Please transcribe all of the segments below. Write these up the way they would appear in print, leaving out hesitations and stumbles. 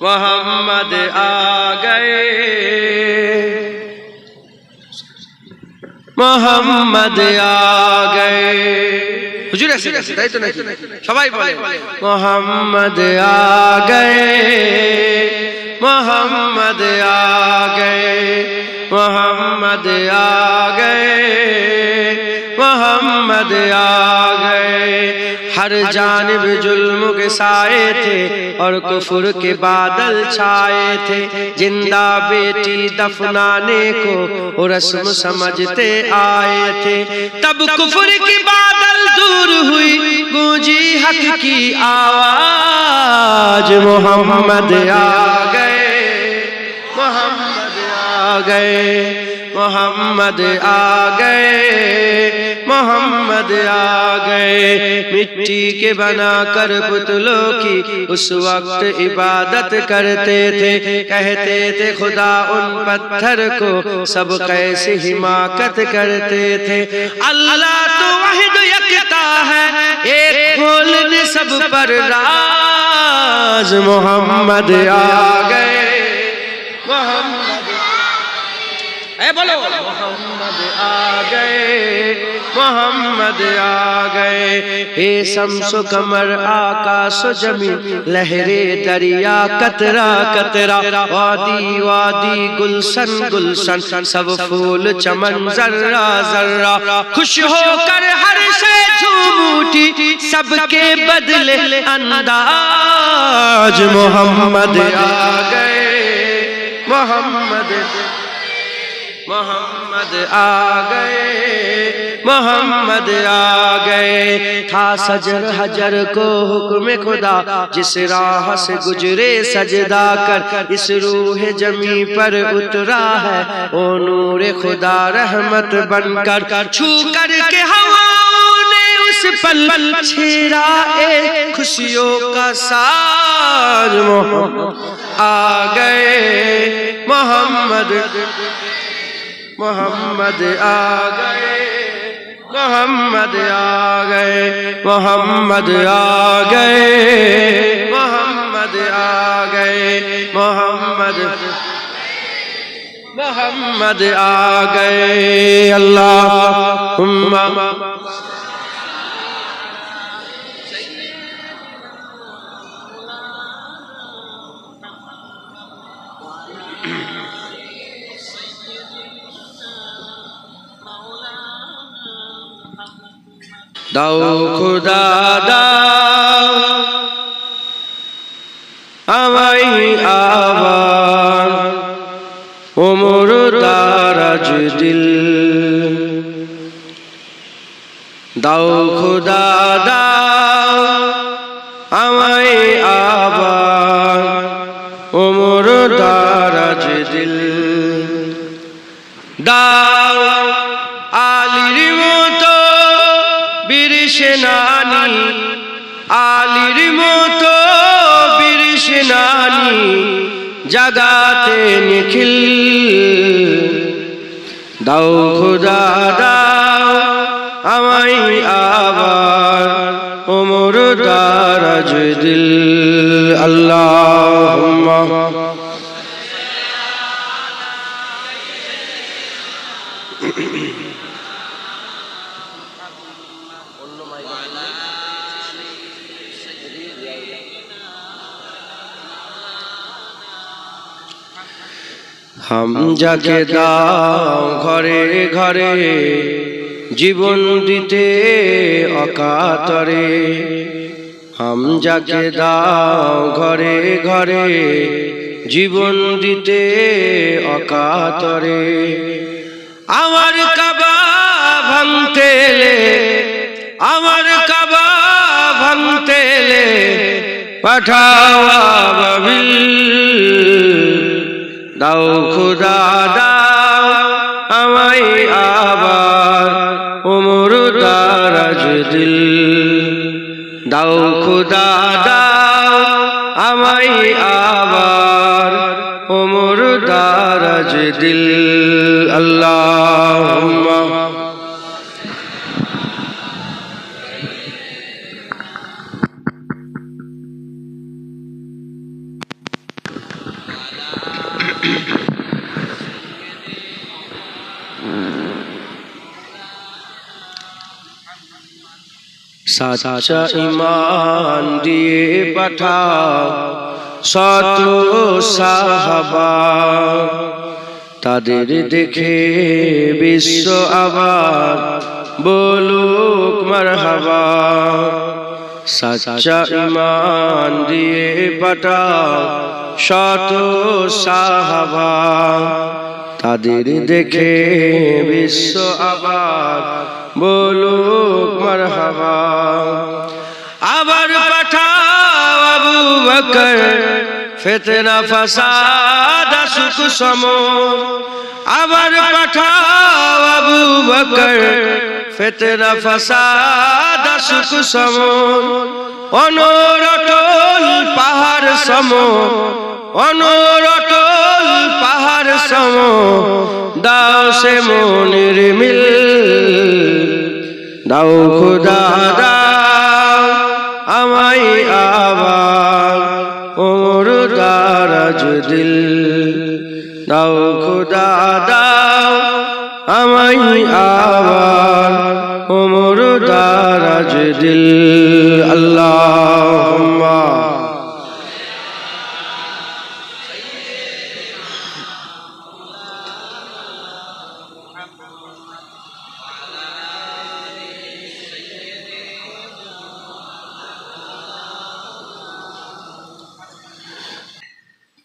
मोहम्मद आ गए, मोहम्मद आ गए। हुजूर ऐसे ताई तो नहीं, सबाई बोले मोहम्मद आ गए, मोहम्मद आ गए, मोहम्मद आ गए, मोहम्मद आ गए। हर जानिब जुल्म के साए थे और कुफ्र के बादल छाए थे। जिंदा बेटी दफनाने को वो रस्म समझते आए थे। तब कुफ्र की बादल दूर हुई, गूंजी हक की आवाज। मोहम्मद आ गए, मोहम्मद आ गए, मोहम्मद आ गए, मोहम्मद आ गए। मिट्टी के बनाकर पुतलों की उस वक्त इबादत करते थे। कहते थे खुदा उन पत्थर को सब कैसे हिमाकत करते थे। अल्लाह तो वाहिद यकता है, एक खोलने सब पर राज। मोहम्मद आ गए, मोहम्मद बोलो मोहम्मद आ गए, मोहम्मद आ गए। हे शम्सो कमर आकाश जमीन, लहरे दरिया कतरा कतरा, वादी वादी गुलशन गुलशन, सब फूल चमन जर्रा जर्रा। खुश होकर हर से झूम उठी, सबके बदले अंदाज। मोहम्मद आ गए, मोहम्मद मोहम्मद आ गए, मोहम्मद आ गए। था सजर हजर को हुक्म खुदा, जिस राह से गुजरे सजदा कर। इस रूह जमी पर उतरा है ओ नूर खुदा रहमत बनकर। छू कर के हवाओं ने उस पल छेड़ा एक खुशियों का साज। मोहम्मद आ गए, मोहम्मद मोहम्मद आ गए, मोहम्मद आ गए, मोहम्मद आ गए, मोहम्मद आ गए, मोहम्मद मोहम्मद आ गए। अल्लाहुम्मा दाओ खुदा दाओ আমায় আবার ওমর দারাজ দিল। দাও খুদা দাও আমায় আবার ওমর দারাজ দিল। দাও আলীর মতো বীর সেনানী, আলীর মতো বীর সেনানী, জাগাতে নিখিল। দাও খুদা দাও আমায় আবার ওমর দারাজ দিল। আল্লাহুম্মা হাম যাকে দাও ঘরে ঘরে জীবন দিতে অকাতরে। হাম যাকে দাও ঘরে ঘরে জীবন দিতে অকাতরে। আমার কাবা ভাঙতে এলে, আমার কাবা ভাঙতে এলে পাঠাও আবাবিল। দাও খুদা দাও আমায় আবার ওমর দারাজ দিল। দাও খুদা দাও আমায় আবার ওমর দারাজ দিল। আল্লাহুম্মা সাচা ঈমান দিয়ে পাঠাও শত সাহাবা, তাদের দেখে বিশ্ব আবার বলুক মারহাবা। সাচা ঈমান দিয়ে পাঠাও শত সাহাবা, তাদের দেখে বিশ্ব আবার বলুক মারহাবা। আবার পাঠাও আবু বকর, ফিতনা ফাসাদ সুখ সমর। আবার পাঠাও আবু বকর, ফিতনা ফাসাদ সুখ সমর। অনরটল পাহাড় সম, অনরটল পাহাড় সম, দাও সে মনের মিল। দাও খুদা দাও আমায় আবার ওমর দারাজ দিল। দাও খুদা দাও আমায় আবার ওমর দারাজ দিল। আল্লাহুম্মা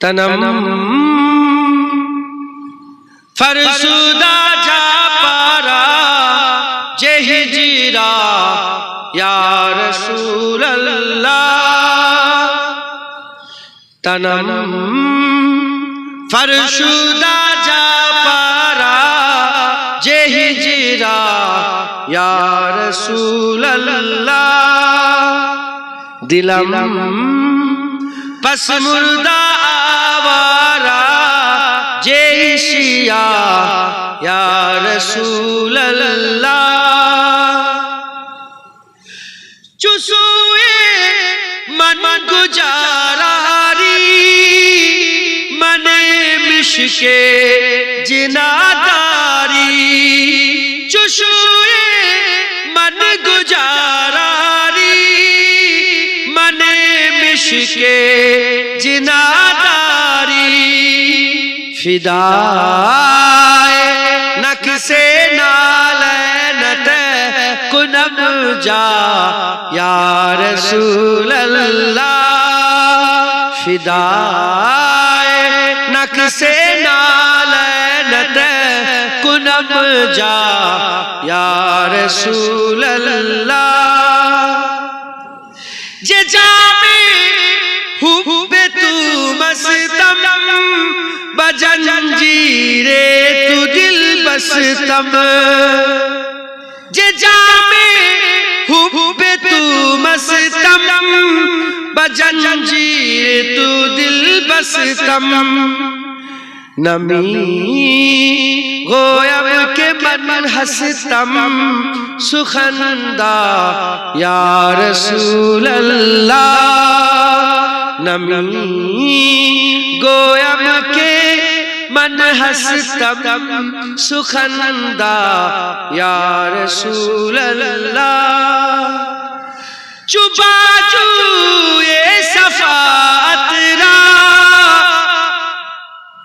तनम फरसुदा जा पारा जे हिजरा या रसूल अल्लाह। तनम फरसुदा जा पारा जे हिजरा या रसूल अल्लाह। दिलम बस मुर्दा आवारा जे शिया या रसूल अल्लाह। चुसुए मन गुजारारी मने मिशके जिनादारी। चुसुए मन गुजारारी मने मिशके जिनादारी। फिदाए नक्शे नालैनत कुनब जा या रसूल अल्लाह। फिदाए नक्शे नालैनत कुनब जा या रसूल अल्लाह। जे जामे हुब्बे तू मस्तम बजंजीरे तू दिल बस्तम। जे जामे हुब्बे तू मस्तम बजंजीरे तू दिल बस्तम। नमी गोयम के मन हसतम सुखंदा या रसूल अल्लाह। नमी गोयम के मन हसतम सुखंदा या रसूल अल्लाह। चुबाजू ये सफात रा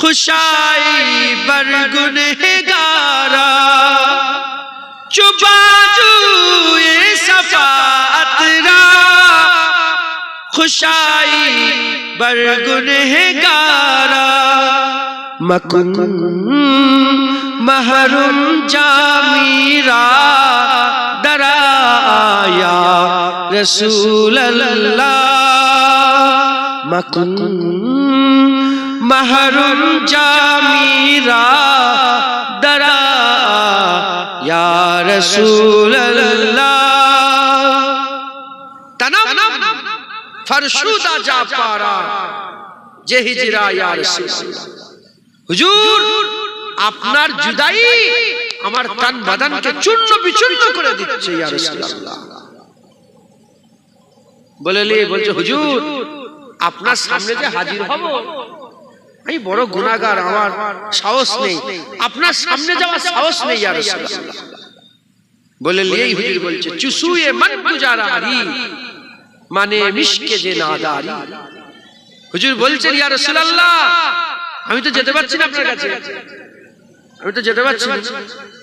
खुशाई बरगुनहगारा। चुबाजू ये सफात रा खुशाई बरगुनहगारा। मकुन महरुम जामीरा दराया रसूल अल्लाह। मकुन महरुम जामीरा दरा या रसूल अल्लाह। तनम फरशुदा जा पारा जे हिजरा या रसूल अल्लाह। हुजूर আপনার জুদাই আমার তন বদনকে চূর্ণ বিচূর্ণ করে দিচ্ছে ইয়া রাসূলুল্লাহ। বলছে হুজুর আপনার সামনে যে হাজির হব আমি বড় গুনাহগার, আমার সাহস নেই, আপনার সামনে যাওয়ার সাহস নেই ইয়া রাসূলুল্লাহ। বলে লিয়েই হুজুর বলছে চুসুয়ে মন গুজারারি মানে মিশকে যে নাদারি। হুজুর বলছেন ইয়া রাসূলুল্লাহ আমি তো যেতে পারছি না আপনার কাছে, আমি তো যেতে পারছি না।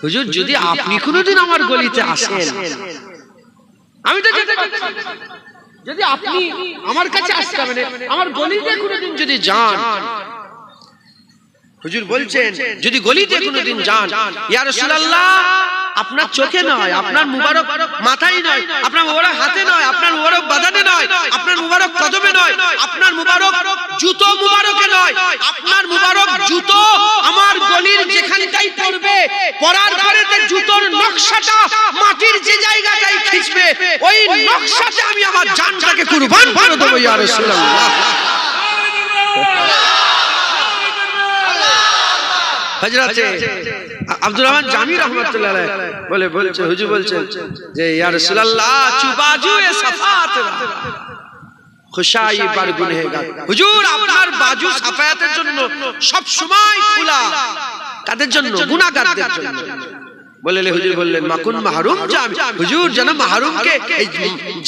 হুজুর যদি আপনি কোনোদিন আমার গলিতে আসেন আমি তো যেতে পারছি না, যদি আপনি আমার কাছে আসতে মানে আমার গলিতে কোনোদিন যদি যান। হুজুর বলছেন যদি গলিতে কোনোদিন যান ইয়া রাসূলুল্লাহ আপনার চোখে নয়, আপনার মুবারক মাথায় নয়, আপনার মুবারক হাতে নয়, আপনার মুবারক বাদানে নয়, আপনার মুবারক কদমে নয়, আপনার মুবারক জুতো মুবারকে নয়, আপনার মুবারক জুতো আমার গলির যেখানটাই পড়বে পরার পরে তে জুতোর নকশাটা মাটির যে জায়গাটাই খিচবে ওই নকশাতে আমি আমার জানটাকে কুরবান করে দেব ইয়া রাসূলুল্লাহ। হযরত আব্দুর রহমান জামি রাহমাতুল্লাহ আলাইহি বলছে হুজুর বলছেন যে ইয়া রাসূলুল্লাহ চুবাজুয়ে সাফাত খুশাই বার গুনহেগার। হুজুর আপনার বাজু সাফায়াতের জন্য সব সময় খোলা, কাদের জন্য? গুনাহগারদের জন্য। বললে হুজুর বললেন মাকুন মাহরুম জামি, হুজুর যেন মাহরুমকে এই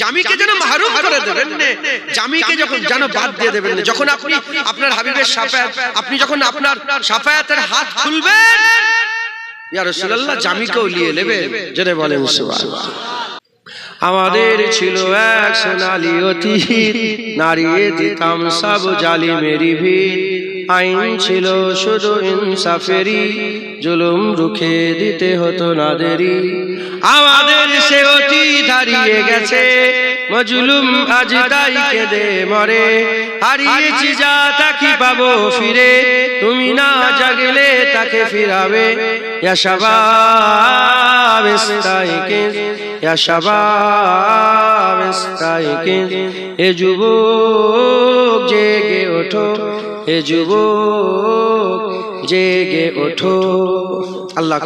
জামিকে যেন মাহরুম করে দেবেন না, জামিকে যখন যেন বাদ দিয়ে দেবেন না। যখন আপনি আপনার হাবিবের সাফায়াত, আপনি যখন আপনার সাফায়াতের হাত খুলবেন ইয়া রাসূলুল্লাহ জামিকেও নিয়ে নেবেন। জেনে বলেন সুবহানাল্লাহ। আমাদের ছিল এক সোনালী অতীত, নাড়িয়ে দিতাম সব জালিমেরি ভিত, আইন ছিল শুধু ইনসাফেরি, জুলুম রুখে দিতে হতো না দেরি। আমাদের সে অতীত হারিয়ে গেছে, মজলুম আজ তাই কেঁদে মরে, হারিয়েছি যা তাকে পাবো ফিরে, তুমি না জাগলে তাকে ফিরাবে। ইয়া শাবাব ইস্তাইকিজ, ইয়া শাবাব ইস্তাইকিজ, এ যুবক জেগে ওঠো, এ যুবক জেগে ওঠো। আল্লাহ